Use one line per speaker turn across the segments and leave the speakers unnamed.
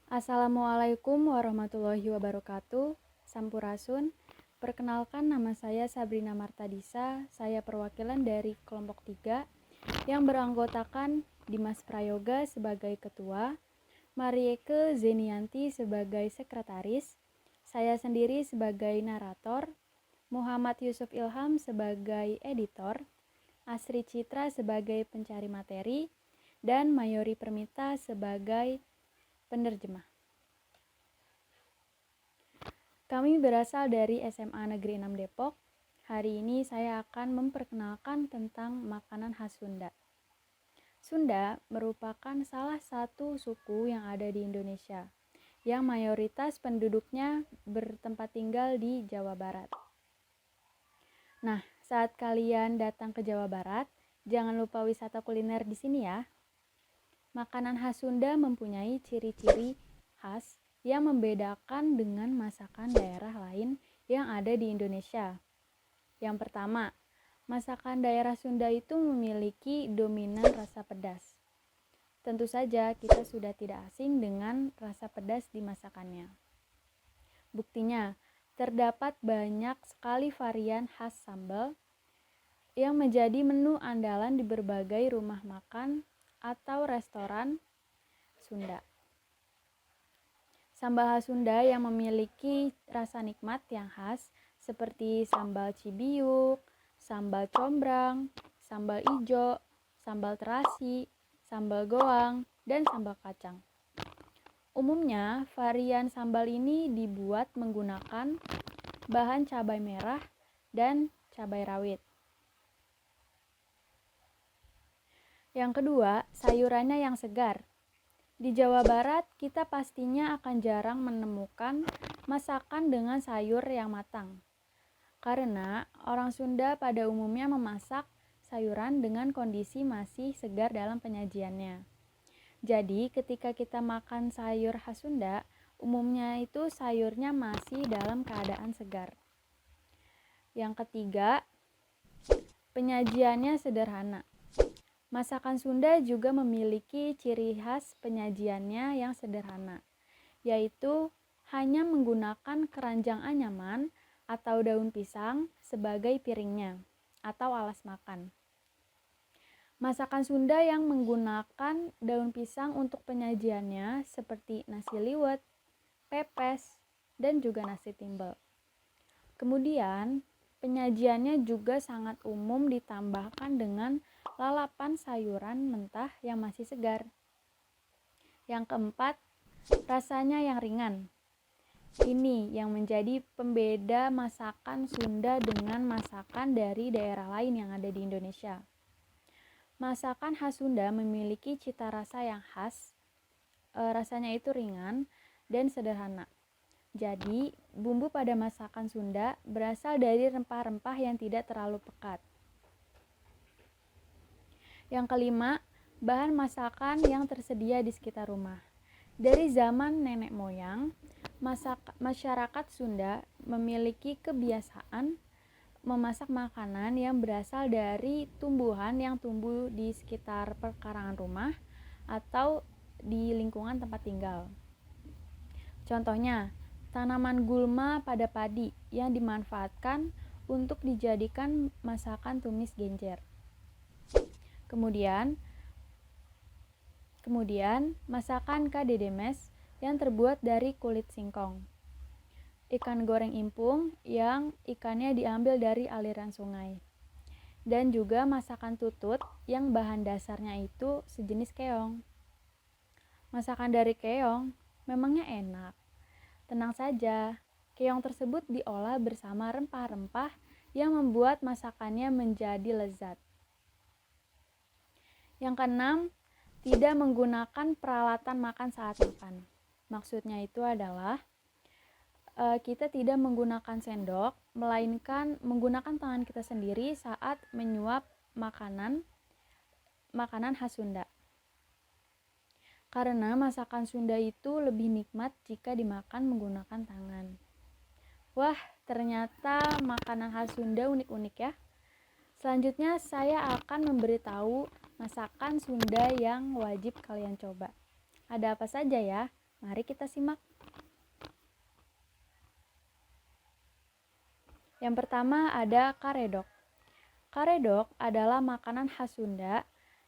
Assalamualaikum warahmatullahi wabarakatuh. Sampurasun. Perkenalkan, nama saya Sabrina Martadisa. Saya perwakilan dari kelompok 3 yang beranggotakan Dimas Prayoga sebagai ketua, Marieke Zenianti sebagai sekretaris, saya sendiri sebagai narator, Muhammad Yusuf Ilham sebagai editor, Asri Citra sebagai pencari materi, dan Mayori Permita sebagai penerjemah. Kami berasal dari SMA Negeri 6 Depok. Hari ini saya akan memperkenalkan tentang makanan khas Sunda. Sunda merupakan salah satu suku yang ada di Indonesia, yang mayoritas penduduknya bertempat tinggal di Jawa Barat. Nah, saat kalian datang ke Jawa Barat, jangan lupa wisata kuliner di sini ya. Makanan khas Sunda mempunyai ciri-ciri khas yang membedakan dengan masakan daerah lain yang ada di Indonesia. Yang pertama, masakan daerah Sunda itu memiliki dominan rasa pedas. Tentu saja kita sudah tidak asing dengan rasa pedas di masakannya. Buktinya, terdapat banyak sekali varian khas sambal yang menjadi menu andalan di berbagai rumah makan atau restoran Sunda. Sambal khas Sunda yang memiliki rasa nikmat yang khas seperti sambal cibiuk, sambal combrang, sambal ijo, sambal terasi, sambal goang, dan sambal kacang. Umumnya, varian sambal ini dibuat menggunakan bahan cabai merah dan cabai rawit. Yang kedua, sayurannya yang segar. Di Jawa Barat, kita pastinya akan jarang menemukan masakan dengan sayur yang matang. Karena orang Sunda pada umumnya memasak sayuran dengan kondisi masih segar dalam penyajiannya. Jadi, ketika kita makan sayur khas Sunda, umumnya itu sayurnya masih dalam keadaan segar. Yang ketiga, penyajiannya sederhana. Masakan Sunda juga memiliki ciri khas penyajiannya yang sederhana, yaitu hanya menggunakan keranjang anyaman atau daun pisang sebagai piringnya atau alas makan. Masakan Sunda yang menggunakan daun pisang untuk penyajiannya seperti nasi liwet, pepes, dan juga nasi timbel. Kemudian, penyajiannya juga sangat umum ditambahkan dengan lalapan sayuran mentah yang masih segar. Yang keempat, rasanya yang ringan. Ini yang menjadi pembeda masakan Sunda dengan masakan dari daerah lain yang ada di Indonesia. Masakan khas Sunda memiliki cita rasa yang khas, rasanya itu ringan dan sederhana. Jadi, bumbu pada masakan Sunda berasal dari rempah-rempah yang tidak terlalu pekat. Yang kelima, bahan masakan yang tersedia di sekitar rumah. Dari zaman nenek moyang, masyarakat Sunda memiliki kebiasaan memasak makanan yang berasal dari tumbuhan yang tumbuh di sekitar perkarangan rumah atau di lingkungan tempat tinggal. Contohnya, tanaman gulma pada padi yang dimanfaatkan untuk dijadikan masakan tumis genjer. Kemudian masakan kadedemes yang terbuat dari kulit singkong. Ikan goreng impung yang ikannya diambil dari aliran sungai. Dan juga masakan tutut yang bahan dasarnya itu sejenis keong. Masakan dari keong memangnya enak. Tenang saja, keong tersebut diolah bersama rempah-rempah yang membuat masakannya menjadi lezat. Yang keenam, tidak menggunakan peralatan makan saat makan. Maksudnya itu adalah kita tidak menggunakan sendok, melainkan menggunakan tangan kita sendiri saat menyuap makanan khas Sunda. Karena masakan Sunda itu lebih nikmat jika dimakan menggunakan tangan. Wah, ternyata makanan khas Sunda unik-unik ya. Selanjutnya saya akan memberitahu masakan Sunda yang wajib kalian coba. Ada apa saja ya? Mari kita simak. Yang pertama ada karedok. Karedok adalah makanan khas Sunda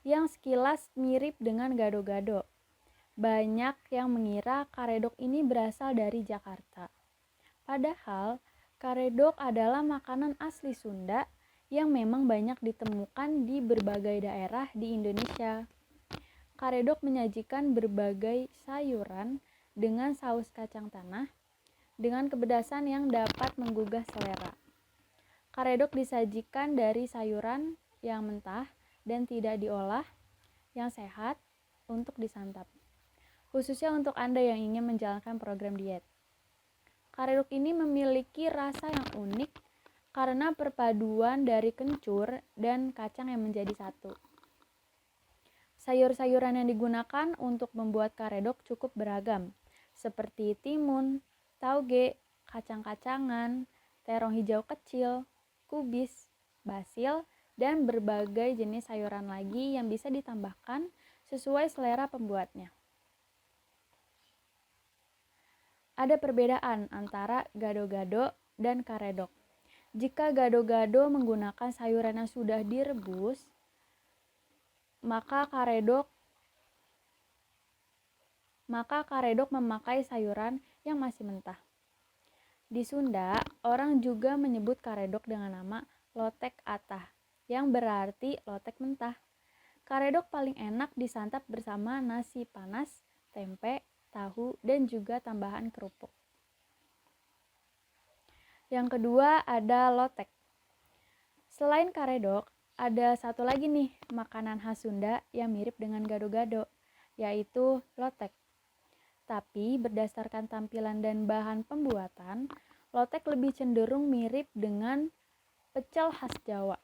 yang sekilas mirip dengan gado-gado. Banyak yang mengira karedok ini berasal dari Jakarta. Padahal, karedok adalah makanan asli Sunda yang memang banyak ditemukan di berbagai daerah di Indonesia. Karedok menyajikan berbagai sayuran dengan saus kacang tanah dengan kepedasan yang dapat menggugah selera. Karedok disajikan dari sayuran yang mentah dan tidak diolah, yang sehat untuk disantap. Khususnya untuk Anda yang ingin menjalankan program diet. Karedok ini memiliki rasa yang unik karena perpaduan dari kencur dan kacang yang menjadi satu. Sayur-sayuran yang digunakan untuk membuat karedok cukup beragam, seperti timun, tauge, kacang-kacangan, terong hijau kecil, kubis, basil, dan berbagai jenis sayuran lagi yang bisa ditambahkan sesuai selera pembuatnya. Ada perbedaan antara gado-gado dan karedok. Jika gado-gado menggunakan sayuran yang sudah direbus, maka karedok memakai sayuran yang masih mentah. Di Sunda, orang juga menyebut karedok dengan nama lotek atah, yang berarti lotek mentah. Karedok paling enak disantap bersama nasi panas, tempe, tahu, dan juga tambahan kerupuk. Yang kedua ada lotek. Selain karedok, ada satu lagi nih makanan khas Sunda yang mirip dengan gado-gado, yaitu lotek. Tapi berdasarkan tampilan dan bahan pembuatan, lotek lebih cenderung mirip dengan pecel khas Jawa.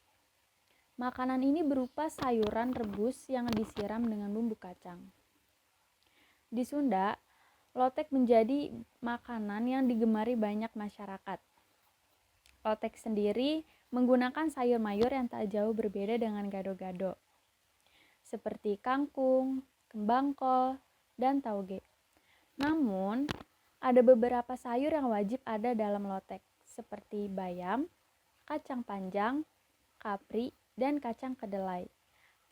Makanan ini berupa sayuran rebus yang disiram dengan bumbu kacang. Di Sunda, lotek menjadi makanan yang digemari banyak masyarakat. Lotek sendiri menggunakan sayur mayur yang tak jauh berbeda dengan gado-gado, seperti kangkung, kembang kol, dan tauge. Namun, ada beberapa sayur yang wajib ada dalam lotek, seperti bayam, kacang panjang, kapri, dan kacang kedelai.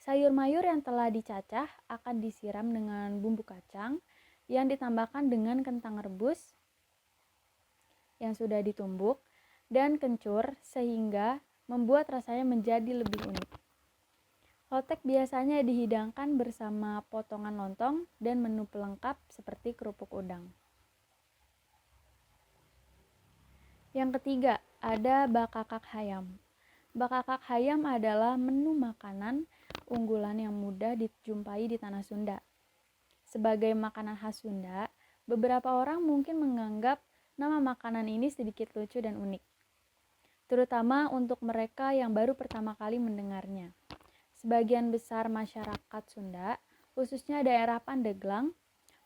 Sayur mayur yang telah dicacah akan disiram dengan bumbu kacang yang ditambahkan dengan kentang rebus yang sudah ditumbuk dan kencur sehingga membuat rasanya menjadi lebih unik. Lotek biasanya dihidangkan bersama potongan lontong dan menu pelengkap seperti kerupuk udang. Yang ketiga, ada bakakak hayam. Bakakak hayam adalah menu makanan unggulan yang mudah dijumpai di tanah Sunda. Sebagai makanan khas Sunda, beberapa orang mungkin menganggap nama makanan ini sedikit lucu dan unik, terutama untuk mereka yang baru pertama kali mendengarnya. Sebagian besar masyarakat Sunda, khususnya daerah Pandeglang,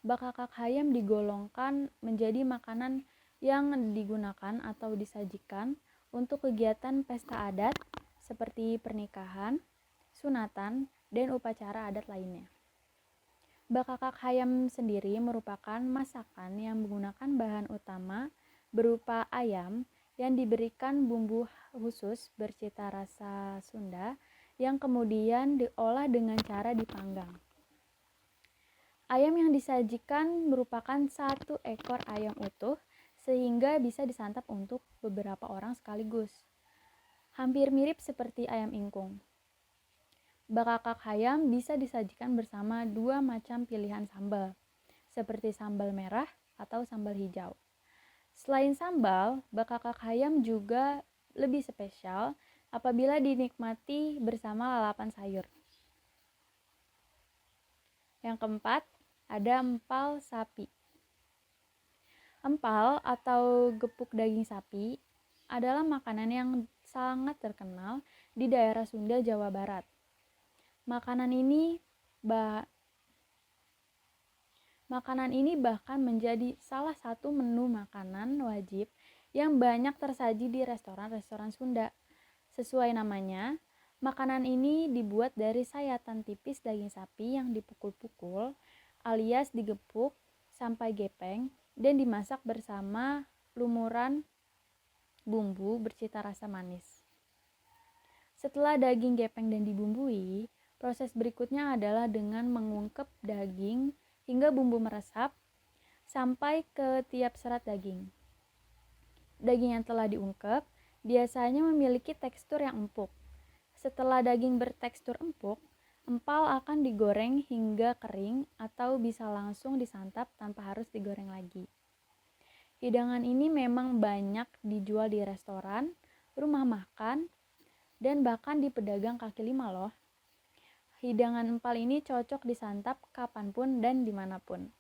bakakak hayam digolongkan menjadi makanan yang digunakan atau disajikan untuk kegiatan pesta adat seperti pernikahan, sunatan, dan upacara adat lainnya. Bakakak hayam sendiri merupakan masakan yang menggunakan bahan utama berupa ayam yang diberikan bumbu khusus bercita rasa Sunda yang kemudian diolah dengan cara dipanggang. Ayam yang disajikan merupakan satu ekor ayam utuh sehingga bisa disantap untuk beberapa orang sekaligus. Hampir mirip seperti ayam ingkung. Bakakak hayam bisa disajikan bersama dua macam pilihan sambal, seperti sambal merah atau sambal hijau. Selain sambal, bakakak hayam juga lebih spesial apabila dinikmati bersama lalapan sayur. Yang keempat, ada empal sapi. Empal atau gepuk daging sapi adalah makanan yang sangat terkenal di daerah Sunda, Jawa Barat. Makanan ini bahkan menjadi salah satu menu makanan wajib yang banyak tersaji di restoran-restoran Sunda. Sesuai namanya, makanan ini dibuat dari sayatan tipis daging sapi yang dipukul-pukul alias digepuk sampai gepeng dan dimasak bersama lumuran bumbu bercita rasa manis. Setelah daging gepeng dan dibumbui, proses berikutnya adalah dengan mengungkep daging hingga bumbu meresap sampai ke tiap serat daging. Daging yang telah diungkep biasanya memiliki tekstur yang empuk. Setelah daging bertekstur empuk, empal akan digoreng hingga kering atau bisa langsung disantap tanpa harus digoreng lagi. Hidangan ini memang banyak dijual di restoran, rumah makan, dan bahkan di pedagang kaki lima loh. Hidangan empal ini cocok disantap kapanpun dan dimanapun.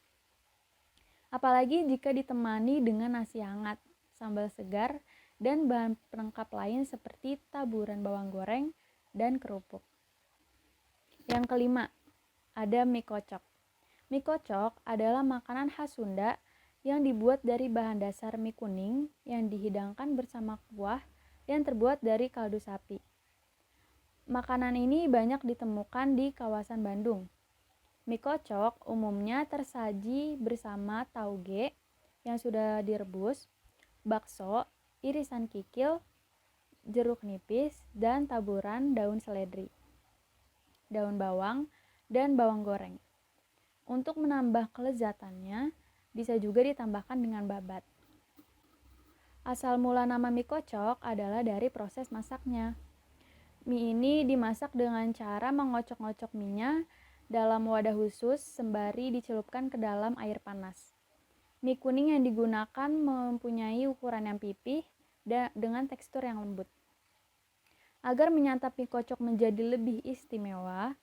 Apalagi jika ditemani dengan nasi hangat, sambal segar, dan bahan pelengkap lain seperti taburan bawang goreng dan kerupuk. Yang kelima, ada mie kocok. Mie kocok adalah makanan khas Sunda yang dibuat dari bahan dasar mie kuning yang dihidangkan bersama kuah yang terbuat dari kaldu sapi. Makanan ini banyak ditemukan di kawasan Bandung. Mie kocok umumnya tersaji bersama tauge yang sudah direbus, bakso, irisan kikil, jeruk nipis, dan taburan daun seledri, daun bawang, dan bawang goreng. Untuk menambah kelezatannya, bisa juga ditambahkan dengan babat. Asal mula nama mie kocok adalah dari proses masaknya. Mie ini dimasak dengan cara mengocok-ngocok minyak dalam wadah khusus sembari dicelupkan ke dalam air panas. Mie kuning yang digunakan mempunyai ukuran yang pipih dengan tekstur yang lembut. Agar menyantap mie kocok menjadi lebih istimewa,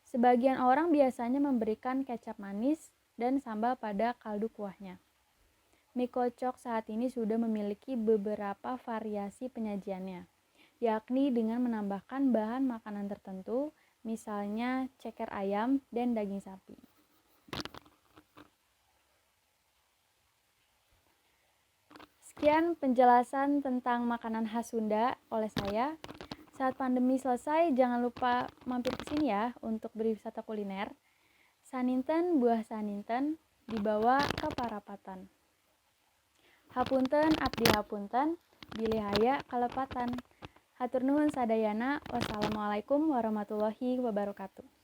sebagian orang biasanya memberikan kecap manis dan sambal pada kaldu kuahnya. Mie kocok saat ini sudah memiliki beberapa variasi penyajiannya, yakni dengan menambahkan bahan makanan tertentu, misalnya ceker ayam dan daging sapi. Sekian penjelasan tentang makanan khas Sunda oleh saya. Saat pandemi selesai, jangan lupa mampir ke sini ya untuk berwisata kuliner. Saninten buah saninten dibawa ke Parapatan. Hapunten abdi hapunten, bilih haya kalepatan. Hatur nuhun sadayana. Wassalamualaikum warahmatullahi wabarakatuh.